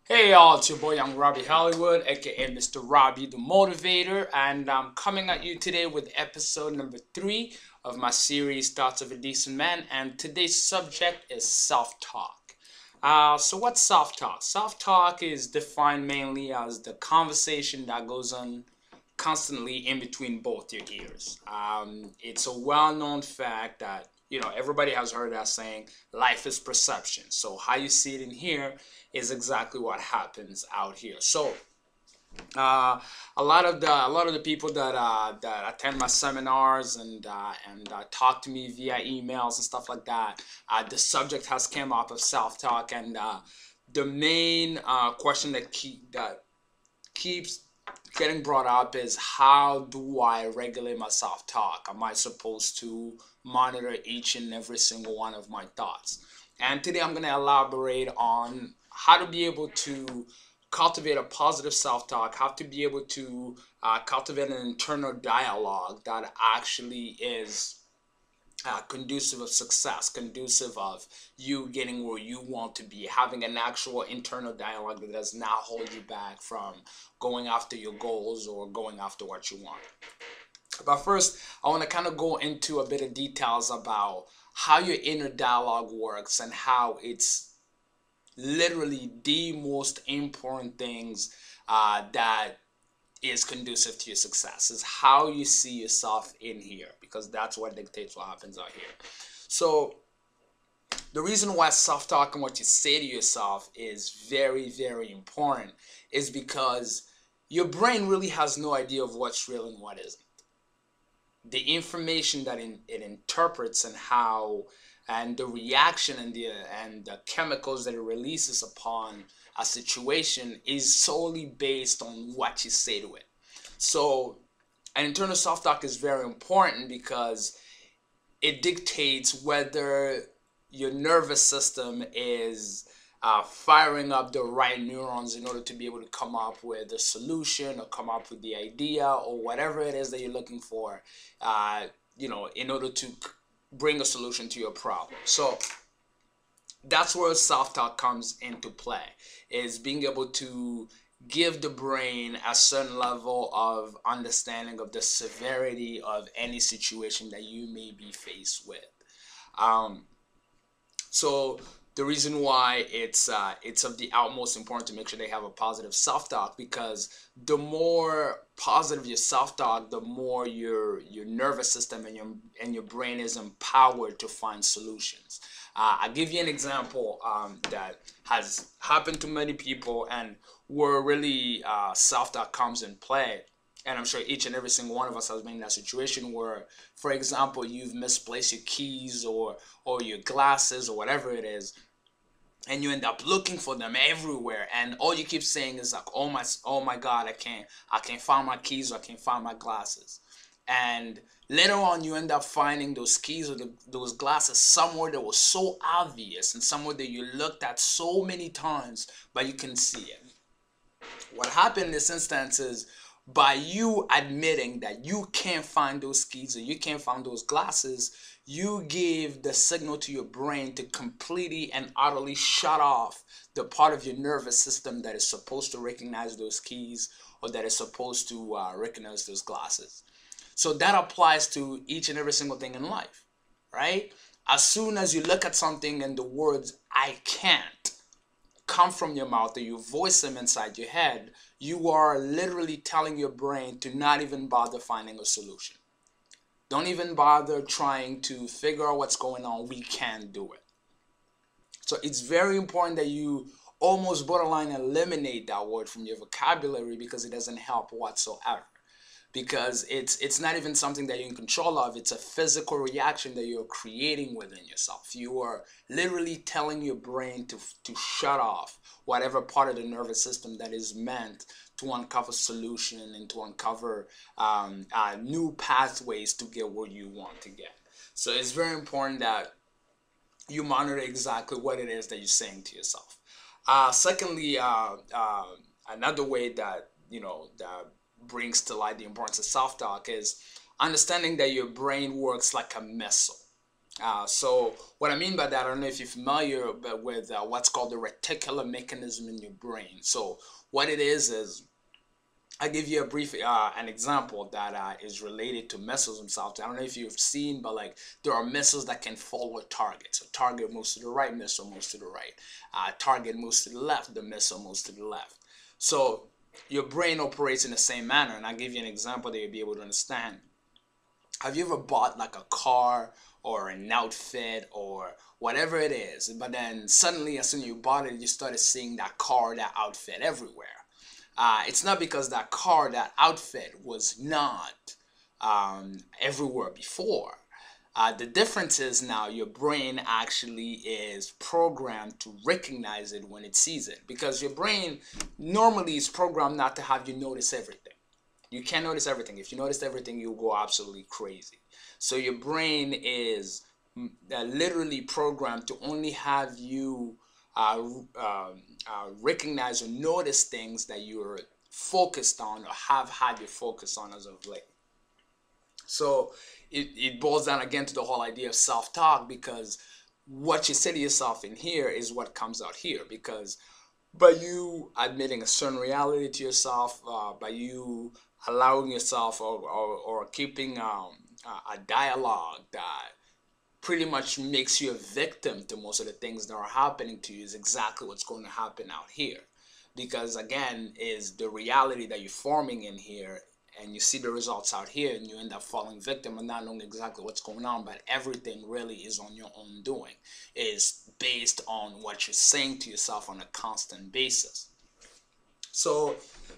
Hey y'all, it's your boy Young Robbie Hollywood, aka Mr. Robbie the Motivator, and I'm coming at you today with episode number 3 of my series Thoughts of a Decent Man, and today's subject is self-talk. So what's self-talk? Self-talk is defined mainly as the conversation that goes on constantly in between both your ears. It's a well-known fact that everybody has heard that saying, "Life is perception." So how you see it in here is exactly what happens out here. So uh, a lot of the people that attend my seminars and talk to me via emails and stuff like that, the subject has come up of self-talk, and the main question that keeps getting brought up is, how do I regulate my self-talk? Am I supposed to monitor each and every single one of my thoughts? And today I'm going to elaborate on how to be able to cultivate a positive self-talk, how to be able to cultivate an internal dialogue that actually is conducive of success, conducive of you getting where you want to be, having an actual internal dialogue that does not hold you back from going after your goals or going after what you want. But first, I want to kind of go into a bit of details about how your inner dialogue works and how it's literally the most important things that is conducive to your success, is how you see yourself in here, because that's what dictates what happens out here. So the reason why self-talk and what you say to yourself is very, very important is because your brain really has no idea of what's real and what isn't. The information that it interprets and how, and the reaction and the chemicals that it releases upon a situation is solely based on what you say to it. So an internal self-talk is very important because it dictates whether your nervous system is firing up the right neurons in order to be able to come up with a solution or come up with the idea or whatever it is that you're looking for, in order to bring a solution to your problem. So that's where self-talk comes into play, is being able to give the brain a certain level of understanding of the severity of any situation that you may be faced with. Um, so the reason why it's of the utmost importance to make sure they have a positive self-talk, because the more positive your self-talk, the more your nervous system and your brain is empowered to find solutions. I'll give you an example that has happened to many people, and where really self-talk comes in play. And I'm sure each and every single one of us has been in that situation where, for example, you've misplaced your keys or your glasses or whatever it is, and you end up looking for them everywhere, and all you keep saying is like, oh my God, I can't find my keys, or I can't find my glasses. And later on you end up finding those keys or those glasses somewhere that was so obvious, and somewhere that you looked at so many times but you couldn't see it. What happened in this instance is, by you admitting that you can't find those keys or you can't find those glasses, you give the signal to your brain to completely and utterly shut off the part of your nervous system that is supposed to recognize those keys, or that is supposed to recognize those glasses. So that applies to each and every single thing in life, right? As soon as you look at something and the words "I can't" come from your mouth, or you voice them inside your head, you are literally telling your brain to not even bother finding a solution. Don't even bother trying to figure out what's going on. We can't do it. So it's very important that you almost borderline eliminate that word from your vocabulary, because it doesn't help whatsoever. Because it's not even something that you're in control of. It's a physical reaction that you're creating within yourself. You are literally telling your brain to shut off whatever part of the nervous system that is meant to uncover solution and to uncover new pathways to get where you want to get. So it's very important that you monitor exactly what it is that you're saying to yourself. Secondly, another way that that brings to light the importance of self-talk is understanding that your brain works like a missile. So what I mean by that, I don't know if you're familiar with what's called the reticular mechanism in your brain. So what it is I give you a brief an example that is related to missiles themselves. I don't know if you've seen, but like there are missiles that can follow a target. So target moves to the right, missile moves to the right. Target moves to the left, the missile moves to the left. So your brain operates in the same manner. And I'll give you an example that you'll be able to understand. Have you ever bought like a car or an outfit or whatever it is, but then suddenly as soon as you bought it, you started seeing that car, that outfit everywhere? It's not because that car, that outfit was not everywhere before. The difference is now your brain actually is programmed to recognize it when it sees it, because your brain normally is programmed not to have you notice everything. You can't notice everything. If you notice everything, you'll go absolutely crazy. So your brain is literally programmed to only have you uh, recognize or notice things that you're focused on or have had your focus on as of late. So it boils down again to the whole idea of self-talk, because what you say to yourself in here is what comes out here. Because by you admitting a certain reality to yourself, by you allowing yourself or keeping a dialogue that pretty much makes you a victim to most of the things that are happening to you, is exactly what's going to happen out here. Because again, is the reality that you're forming in here, and you see the results out here, and you end up falling victim and not knowing exactly what's going on. But everything really is on your own doing, is based on what you're saying to yourself on a constant basis. So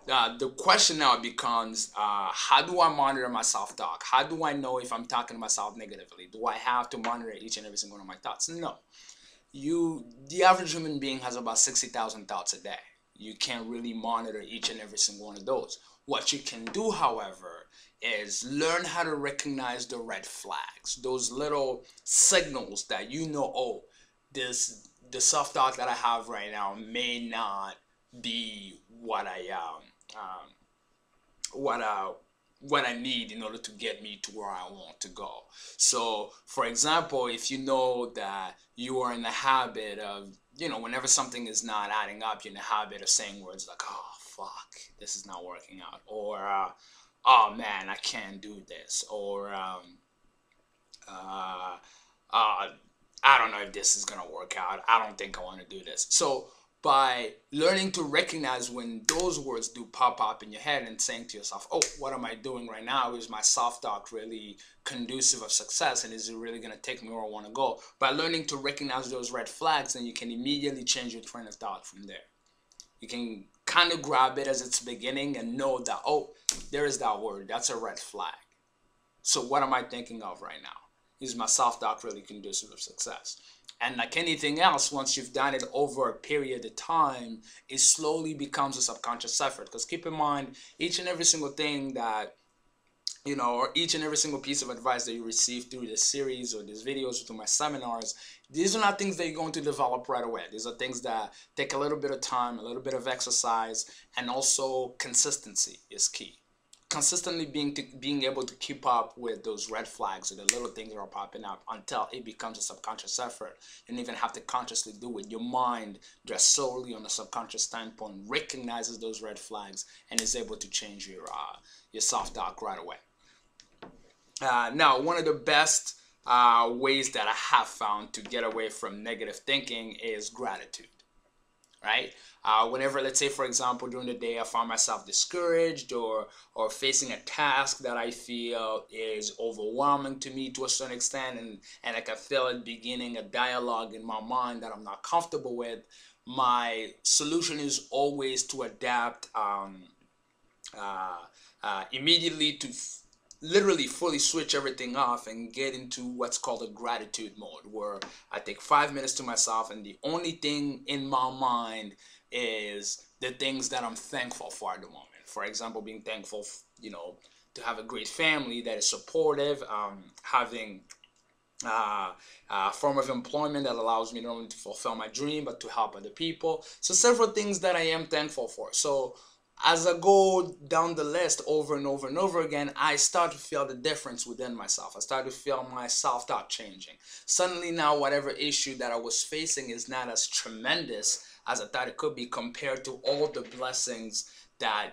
the question now becomes, how do I monitor my self-talk? How do I know if I'm talking to myself negatively? Do I have to monitor each and every single one of my thoughts? No. The average human being has about 60,000 thoughts a day. You can't really monitor each and every single one of those. What you can do, however, is learn how to recognize the red flags, those little signals that you know, oh, the self-talk that I have right now may not be what what I need in order to get me to where I want to go. So, for example, if you know that you are in the habit of, whenever something is not adding up, you're in the habit of saying words like, "Oh, fuck, this is not working out," or "Oh man, I can't do this," or uh, I don't know if this is gonna work out. I don't think I want to do this. So by learning to recognize when those words do pop up in your head and saying to yourself, oh, what am I doing right now? Is my self-talk really conducive of success, and is it really going to take me where I want to go? By learning to recognize those red flags, then you can immediately change your train of thought from there. You can kind of grab it as its beginning and know that, oh, there is that word. That's a red flag. So what am I thinking of right now? Is my self-talk really conducive of success? And like anything else, once you've done it over a period of time, it slowly becomes a subconscious effort. Because keep in mind, each and every single thing that, or each and every single piece of advice that you receive through this series or these videos or through my seminars, these are not things that you're going to develop right away. These are things that take a little bit of time, a little bit of exercise, and also consistency is key. Consistently being able to keep up with those red flags or the little things that are popping up until it becomes a subconscious effort. You don't even have to consciously do it. Your mind, just solely on a subconscious standpoint, recognizes those red flags and is able to change your self-talk right away. Now, one of the best ways that I have found to get away from negative thinking is gratitude. Right? Whenever, let's say, for example, during the day I find myself discouraged or facing a task that I feel is overwhelming to me to a certain extent, and I can feel it beginning a dialogue in my mind that I'm not comfortable with, my solution is always to adapt immediately to literally fully switch everything off and get into what's called a gratitude mode, where I take 5 minutes to myself and the only thing in my mind is the things that I'm thankful for at the moment. For example, being thankful, to have a great family that is supportive, having a form of employment that allows me not only to fulfill my dream but to help other people. So several things that I am thankful for. So as I go down the list over and over and over again, I start to feel the difference within myself. I start to feel my self-thought changing. Suddenly now, whatever issue that I was facing is not as tremendous as I thought it could be compared to all the blessings that,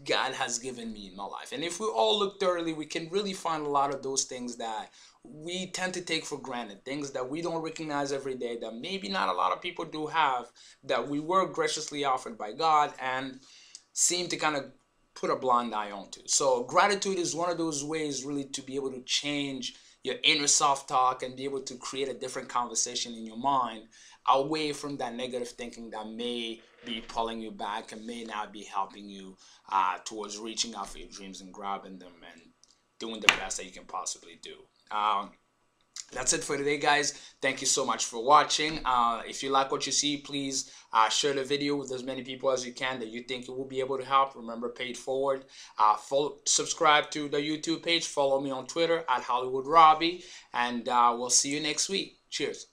God has given me in my life. And if we all look thoroughly, we can really find a lot of those things that we tend to take for granted, things that we don't recognize every day, that maybe not a lot of people do have, that we were graciously offered by God and seem to kind of put a blind eye onto. So gratitude is one of those ways really to be able to change your inner self-talk and be able to create a different conversation in your mind away from that negative thinking that may be pulling you back and may not be helping you towards reaching out for your dreams and grabbing them and doing the best that you can possibly do. That's it for today, guys. Thank you so much for watching. If you like what you see, please share the video with as many people as you can that you think it will be able to help. Remember, pay it forward. Subscribe to the YouTube page. Follow me on Twitter at Hollywood Robbie. And we'll see you next week. Cheers.